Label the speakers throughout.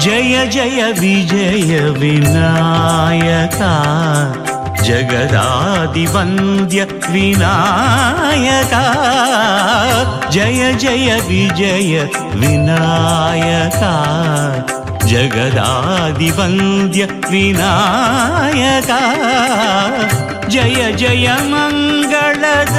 Speaker 1: జయ జయ విజయ వినాయక జగదాది వంద్య వినాయక జయ జయ విజయ వినాయక జగదాది వంద్య వినాయక జయ జయ మంగళదాయక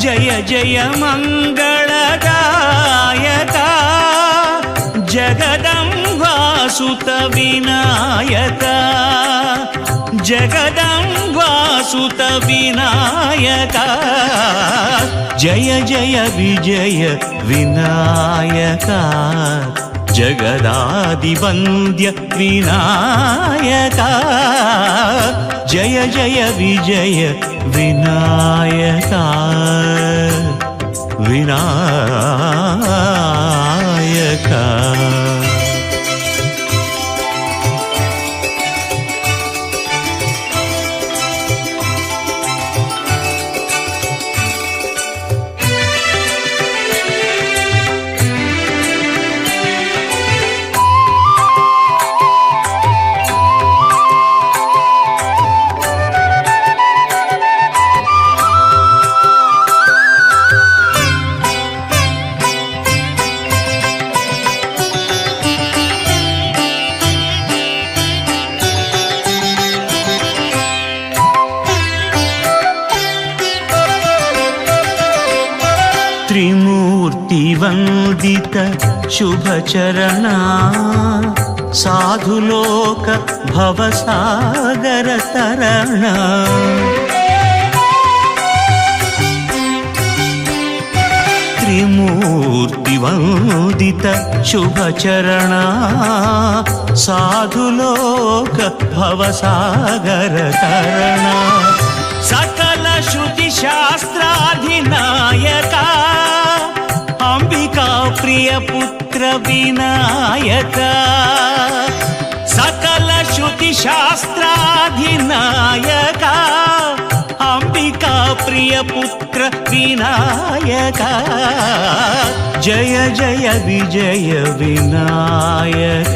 Speaker 1: జయ జయ మంగళదాయక జగదంబాసుత వినాయక జగదంబాసుత వినాయక జయ జయ విజయ వినాయక జగదాది వంద్య వినాయక జయ జయ విజయ వినాయక వినాయక त्रिमूर्तिवन्दित शुभचरणा साधुलोक भवसागर तरणा त्रिमूर्तिवन्दित शुभचरणा साधुलोक भवसागर तरणा सकल श्रुति शास्त्राधिनायका अंबिका प्रिय पुत्र विनायक सकल श्रुति शास्त्राधिनायक अंबिका प्रिय पुत्र विनायक जय जय विजय विनायक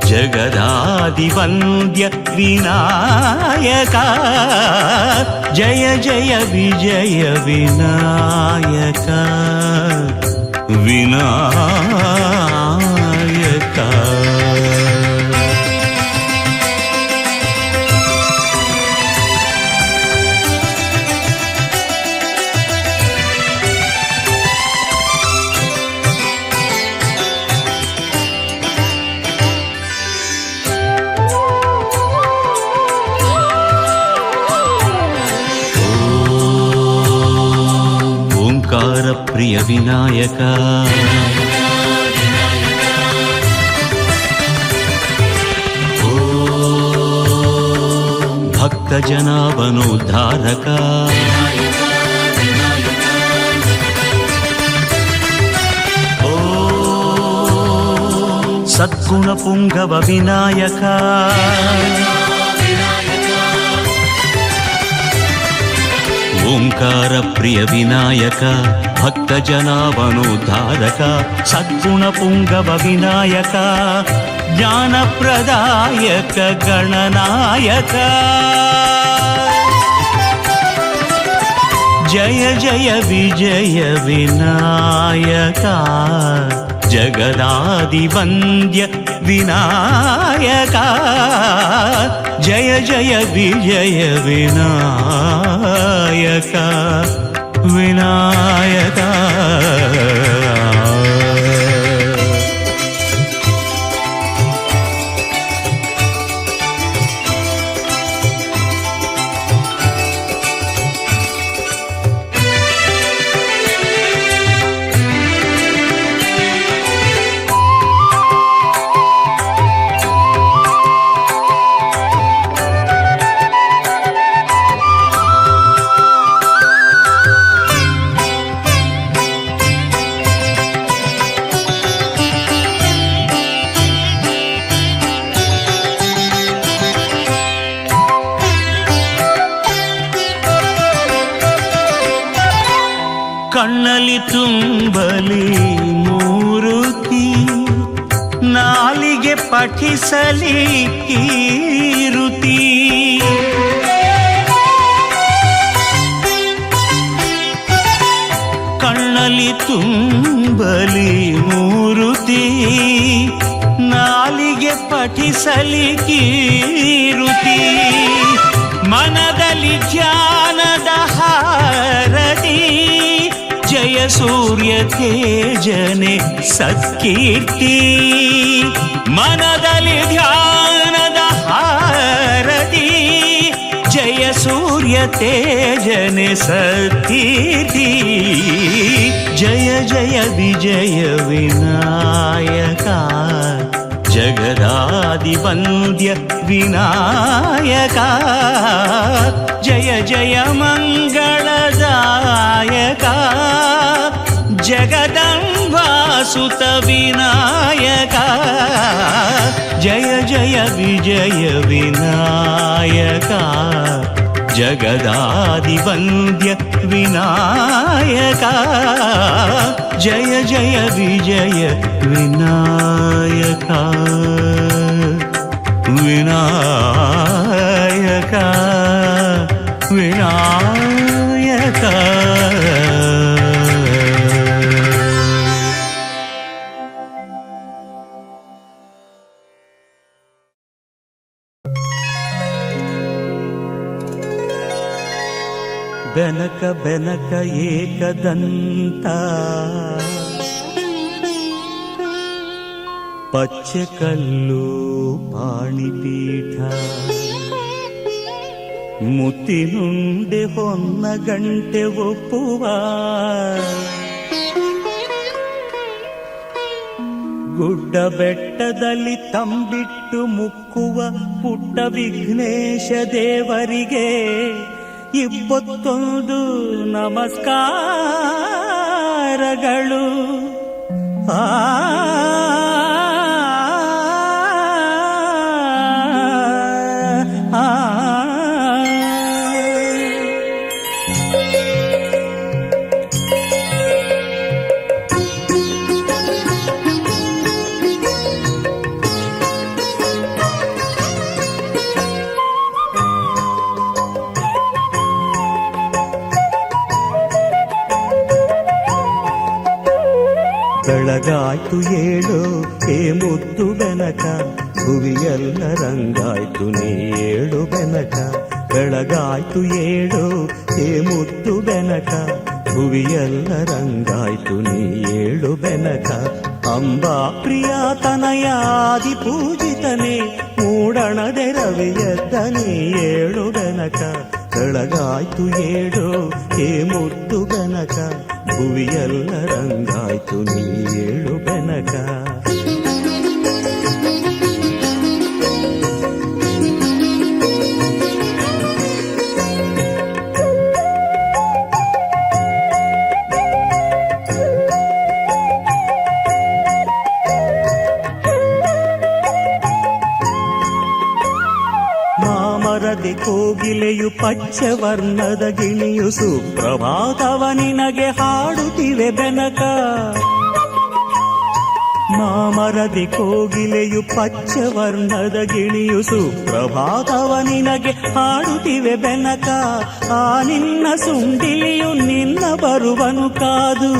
Speaker 1: जगदादि वन्द्य विनायक जय जय विजय विनायक विनायक प्रिय विनायक भक्त जनावनोद्धारक सद्गुण पुंगव विनायक ओंकार प्रिय विनायक भक्त जनावनोद्धारक सद्गुण पुंगव विनायक ज्ञान प्रदायक गणनायक जय जय विजय विनायक जगदादि वन्द्य विनायक जय जय विजय विनायक विनायक ಕಣ್ಣಲ್ಲಿ ತುಂಬಲಿ ಮೂರುತಿ, ನಾಲಿಗೆ ಪಠಿಸಲಿ ಕೀರುತಿ. ಕಣ್ಣಲ್ಲಿ ತುಂಬಲಿ ಮೂರುತಿ, ನಾಲಿಗೆ ಪಠಿಸಲಿ ಕೀರುತಿ. ಮನದಲ್ಲಿ ಧ್ಯಾನದ ಹಾರತಿ, ಜಯ ಸೂರ್ಯ ತೇಜನೆ ಸತ್ಕೀರ್ತಿ. ಮನದಲ್ಲಿ ಧ್ಯಾನದ ಹಾರತಿ, ಜಯ ಸೂರ್ಯ ತೇಜನೆ ಸತ್ಕೀರ್ತಿ. ಜಯ ಜಯ ವಿಜಯ ವಿನಾಯಕ, ಜಗದಾದಿ ವಂದ್ಯ ವಿನಾಯಕ. ಜಯ ಜಯ ಮಂಗಳದಾಯಕ, ಜಗದಂಬಾಸುತ ವಿನಾಯಕ. ಜಯ ಜಯ ವಿಜಯ ವಿನಾಯಕ, ಜಗದಾದಿ ವಂದ್ಯ ವಿನಾಯಕ. ಜಯ ಜಯ ವಿಜಯ ವಿನಾಯಕ, ವಿನಾಯಕ, ವಿನಾಯಕ. ಬೆನಕ ಬೆನಕ ಏಕದಂತ, ಪಚ್ಚೆಕಲ್ಲು ಪಾಣಿಪೀಠ. ಮುತ್ತಿನುಂಡೆ ಹೊನ್ನ ಗಂಟೆ ಒಪ್ಪುವ, ಗುಡ್ಡ ಬೆಟ್ಟದಲ್ಲಿ ತಂಬಿಟ್ಟು ಮುಕ್ಕುವ ಪುಟ್ಟ ವಿಘ್ನೇಶ ದೇವರಿಗೆ ಇಪ್ಪತ್ತೊಂದು ನಮಸ್ಕಾರಗಳು. ಆ ಬೆಳಗಾಯ್ತು ಏಳು ಹೇ ಮುದ್ದು ಬೆನಕ, ಭುವಿಯೆಲ್ಲ ರಂಗಾಯ್ತು ನೀ ಏಳು ಬೆನಕ. ಬೆಳಗಾಯ್ತು ಏಳು ಹೇ ಮುದ್ದು ಬೆನಕ, ಭುವಿಯೆಲ್ಲ ರಂಗಾಯ್ತು ನೀ ಏಳು ಬೆನಕ. ಅಂಬಾ ಪ್ರಿಯ ತನಯಾದಿ ಪೂಜಿತನೇ, ಮೂಡಣದೆ ರವಿಯದ್ದ ನೀ ಏಳು ಬೆನಕ. ಬೆಳಗಾಯ್ತು ಏಳು ಹೇ ಮುದ್ದು ಬೆನಕ, ಭುವಿಯೆಲ್ಲ ರಂಗಾಯ್ತು ನೀ ಏಳು ಬೆನಕ. ಮಾಮರದೆ ಕೋಗಿಲೆಯು ಪಚ್ಚವರ್ಣದ ಗಿಣಿಯು ಸುಪ್ರಭಾತವ ನಿನಗೆ ಹಾಡುತ್ತಿವೆ ಬೆನಕ. ಮಾಮರದೆ ಕೋಗಿಲೆಯು ಪಚ್ಚವರ್ಣದ ಗಿಣಿಯು ಸುಪ್ರಭಾತವ ನಿನಗೆ ಹಾಡುತ್ತಿವೆ ಬೆನಕ. ಆ ನಿನ್ನ ಸುಂಡಿಲಿಯು ನಿನ್ನ ಬರುವನು ಕಾದು,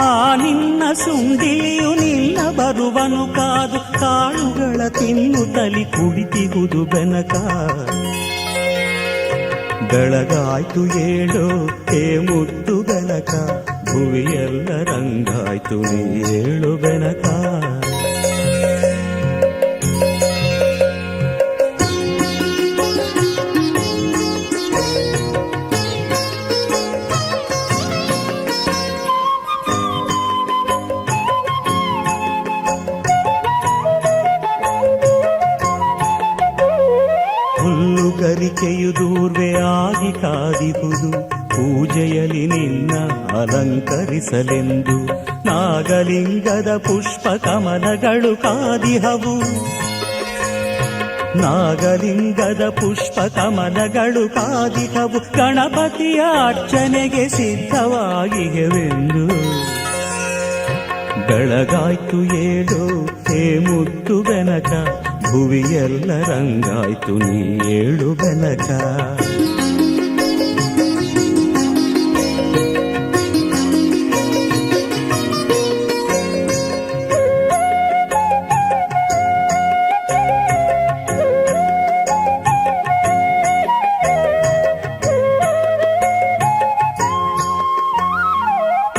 Speaker 1: ಆ ನಿನ್ನ ಸುಂಡಿಲಿಯು ನಿನ್ನ ಬರುವನು ಕಾದು. ಕಾಳುಗಳ ತಿನ್ನುತ್ತಲಿ ಕುಳಿತಿಗುದು ಬೆನಕ. ಬೆಳಗಾಯ್ತು ಏಳು ಹೇ ಮುದ್ದು ಬೆನಕ, ಭುವಿಯೆಲ್ಲ ರಂಗಾಯ್ತು ನೀ ಏಳು ಬೆನಕ. ಹುಲ್ಲುಗರಿಕೆಯು ದೂರ್ವೆ ಆಗಿ ಕಾದಿಹುದು, ಪೂಜೆಯಲ್ಲಿ ನಿನ್ನ ಅಲಂಕರಿಸಲೆಂದು. ನಾಗಲಿಂಗದ ಪುಷ್ಪ ಕಮಲಗಳು ಕಾದಿಹವು, ನಾಗಲಿಂಗದ ಪುಷ್ಪ ಕಮಲಗಳು ಕಾದಿಹವು ಗಣಪತಿಯ ಅರ್ಚನೆಗೆ ಸಿದ್ಧವಾಗಿವೆವೆಂದು. ಬೆಳಗಾಯ್ತು ಏಳು ಹೇ ಮುದ್ದು ಬೆನಕ, ಭುವಿಯೆಲ್ಲ ರಂಗಾಯ್ತು ನೀ ಏಳು ಬೆನಕ.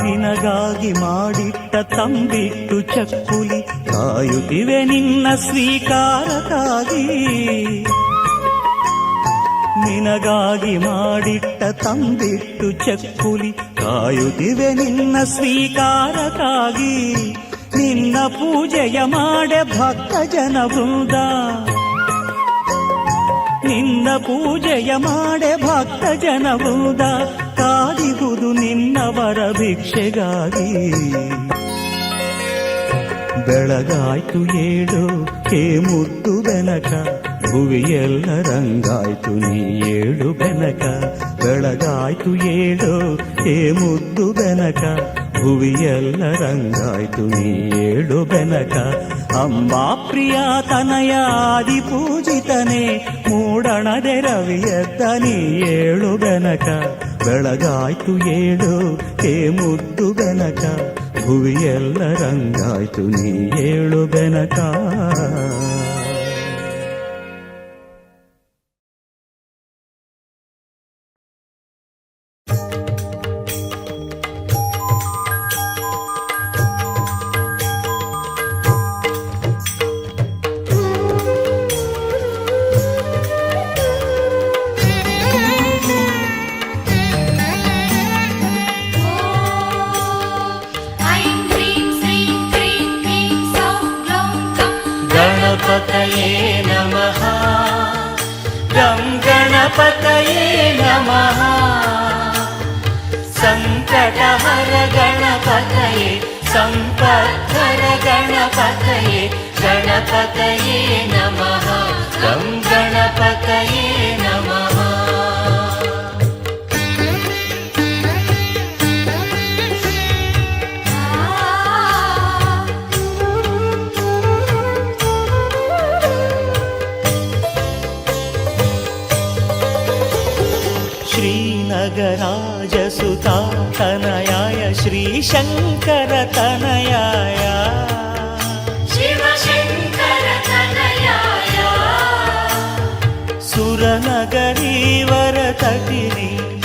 Speaker 1: ನಿನಗಾಗಿ ಮಾಡಿಟ್ಟ ತಂಬಿಟ್ಟು ಚಕ್ಕುಲಿ ಕಾಯುತ್ತಿವೆ ನಿನ್ನ ಸ್ವೀಕಾರಕ್ಕಾಗಿ. ನಿನಗಾಗಿ ಮಾಡಿಟ್ಟ ತಂಬಿಟ್ಟು ಚಕ್ಕುಲಿ ಕಾಯುತ್ತಿವೆ ನಿನ್ನ ಸ್ವೀಕಾರಕ್ಕಾಗಿ. ನಿನ್ನ ಪೂಜೆಯ ಮಾಡೆ ಭಕ್ತ ಜನ ವೃಂದ, ನಿನ್ನ ಪೂಜೆಯ ಮಾಡೆ ಭಕ್ತ ಜನ ವೃಂದ. ಕಾದಿಹುದು ನಿನ್ನವರ ಭಿಕ್ಷೆಗಾಗಿ. ಬೆಳಗಾಯ್ತು ಏಳು ಹೇ ಮುದ್ದು ಬೆನಕ, ಭುವಿಯೆಲ್ಲ ರಂಗಾಯ್ತು ನೀ ಏಳು ಬೆನಕ. ಬೆಳಗಾಯ್ತು ಏಳು ಹೇ ಮುದ್ದು ಬೆನಕ, ಭುವಿಯೆಲ್ಲ ರಂಗಾಯ್ತು ನೀ ಏಳು ಬೆನಕ. ಅಂಬಾ ಪ್ರಿಯ ತನಯ ಆದಿ ಪೂಜಿತನೇ, ಮೂಡಣದೆ ರವಿಯದ್ದ ನೀ ಏಳು ಬೆನಕ. ಬೆಳಗಾಯ್ತು ಏಳು ಹೇ ಮುದ್ದು ಬೆನಕ, ಭುವಿಯೆಲ್ಲ ರಂಗಾಯ್ತು ನೀ ಏಳು ಬೆನಕ.
Speaker 2: गणपतये नमः, गं गणपतये नमः. संकटहर गणपतये, संपत्तर गणपतये, गणपतये नमः, गं गणपतये नमः.
Speaker 1: श्रीनगराजसुता तनयाय श्रीशङ्कर तनयाय,
Speaker 2: शिवशङ्कर तनयाय.
Speaker 1: सुरनगरीवरतटिनि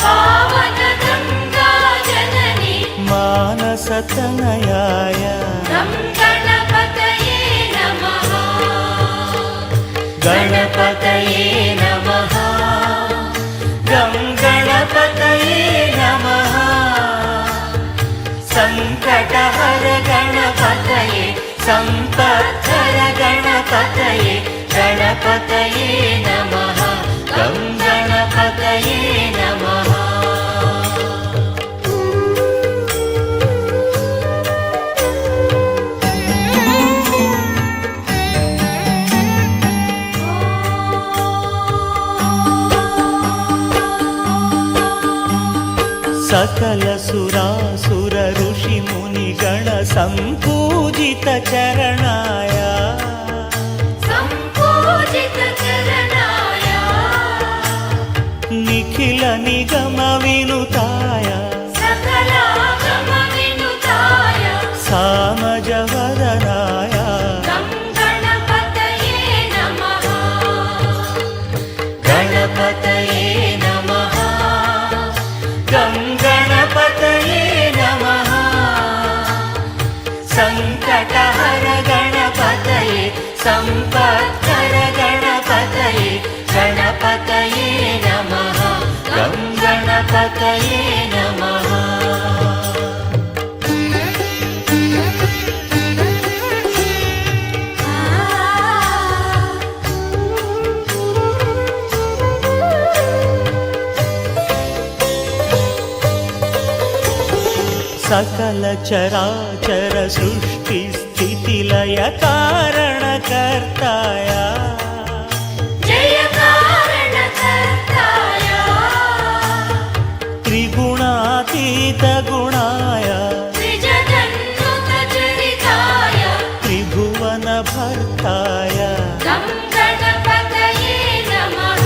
Speaker 2: पावन गङ्गा जननि,
Speaker 1: मानस तनयाय.
Speaker 2: गं गणपतये नमः, गणपतये नमः, गं गणपतये नमः. संकटहर गणपतये, संपत्तर गणपतये, गणपतये नमः, गं गणपतये नमः.
Speaker 1: सकल सुरासुर ऋषि मुनिगण संपूजित चरणाय,
Speaker 2: संपूजित चरणाय.
Speaker 1: निखिल निगम विनुताय,
Speaker 2: सकलागम विनुताय.
Speaker 1: सामजवदनाय,
Speaker 2: गं गणपतये नमः, गणपतये नमः, गं गणपतये नमः. संकटहर गणपतये, संपत्तर गणपतये, गणपतये नमः, गं गणपतये नमः.
Speaker 1: सकल चराचर सृष्टि स्थिति लय कारण कर्ताय, शीतगुणाय
Speaker 2: त्रिजगन्नुतचरिताय
Speaker 1: त्रिभुवनभर्ताय
Speaker 2: गं गणपतये नमः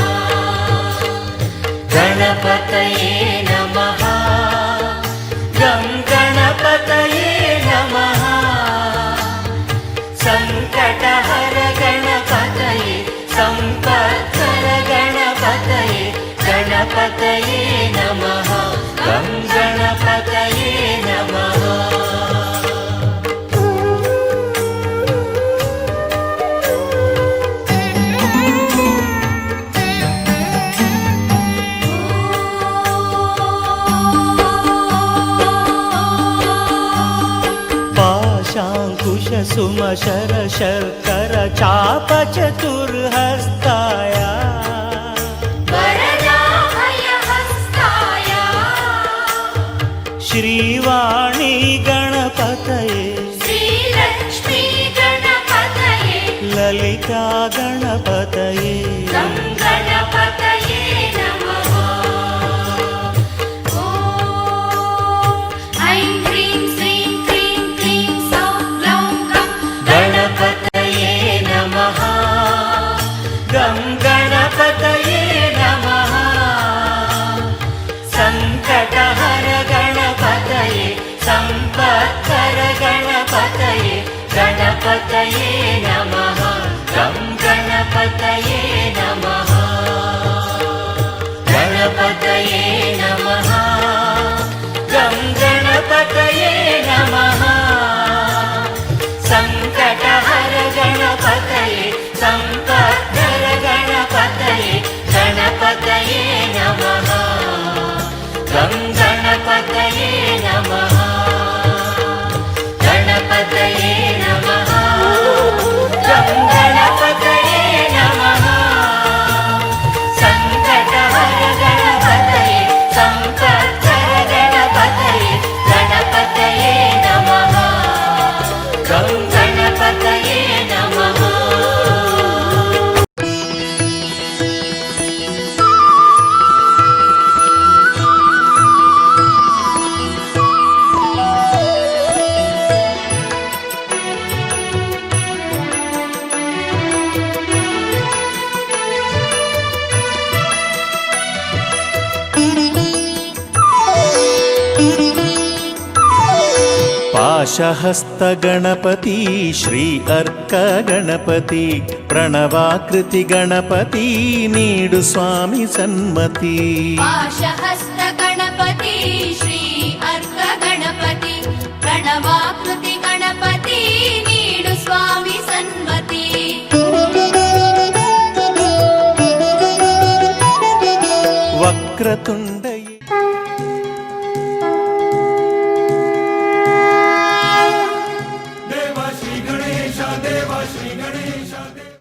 Speaker 2: गणपतये नमः
Speaker 1: गं गणपतये नमः
Speaker 2: सङ्कटहर गणपतये सम्पत्कर गणपतये गणपतये नमः गं गणपतये नमः
Speaker 1: पाशाङ्कुशसुमशर शर्कर चाप चतुर्हस्ताय
Speaker 2: वरदाभयहस्ताय
Speaker 1: श्रीवाणी गणपतये
Speaker 2: श्रीलक्ष्मी गणपतये
Speaker 1: ललिता गणपतये
Speaker 2: गं गणपतये नमः ॐ ऐं ह्रीं श्रीं क्रीं क्लीं सौं ग्लौं गं गणपतये नमः
Speaker 1: गं गणपतये नमः
Speaker 2: सङ्कटहर गणपतये सम्पत्कर गणपतये गणपतये नमः गं गणपतये नमः गणपतये नमः
Speaker 1: गं गणपतये नमः
Speaker 2: सङ्कटहर गणपतये सम्पत्कर गणपतये गणपतये नमः गं गणपतये नमः गणपतये नमः गं गणपतये नमः सङ्कटहर गणपतये सम्पत्कर गणपतये गणपतये नमः गं गणपतये नमः
Speaker 1: पाशहस्तगणपति श्री अर्क गणपति प्रणवाकृति गणपति नीडु स्वामी सन्मति
Speaker 2: पाशहस्त गणपति श्री अर्क गणपति प्रणवाकृति गणपति नीडु स्वामी सन्मति
Speaker 1: वक्रतुण्ड
Speaker 3: देवा श्री गणेश देवा श्री गणेश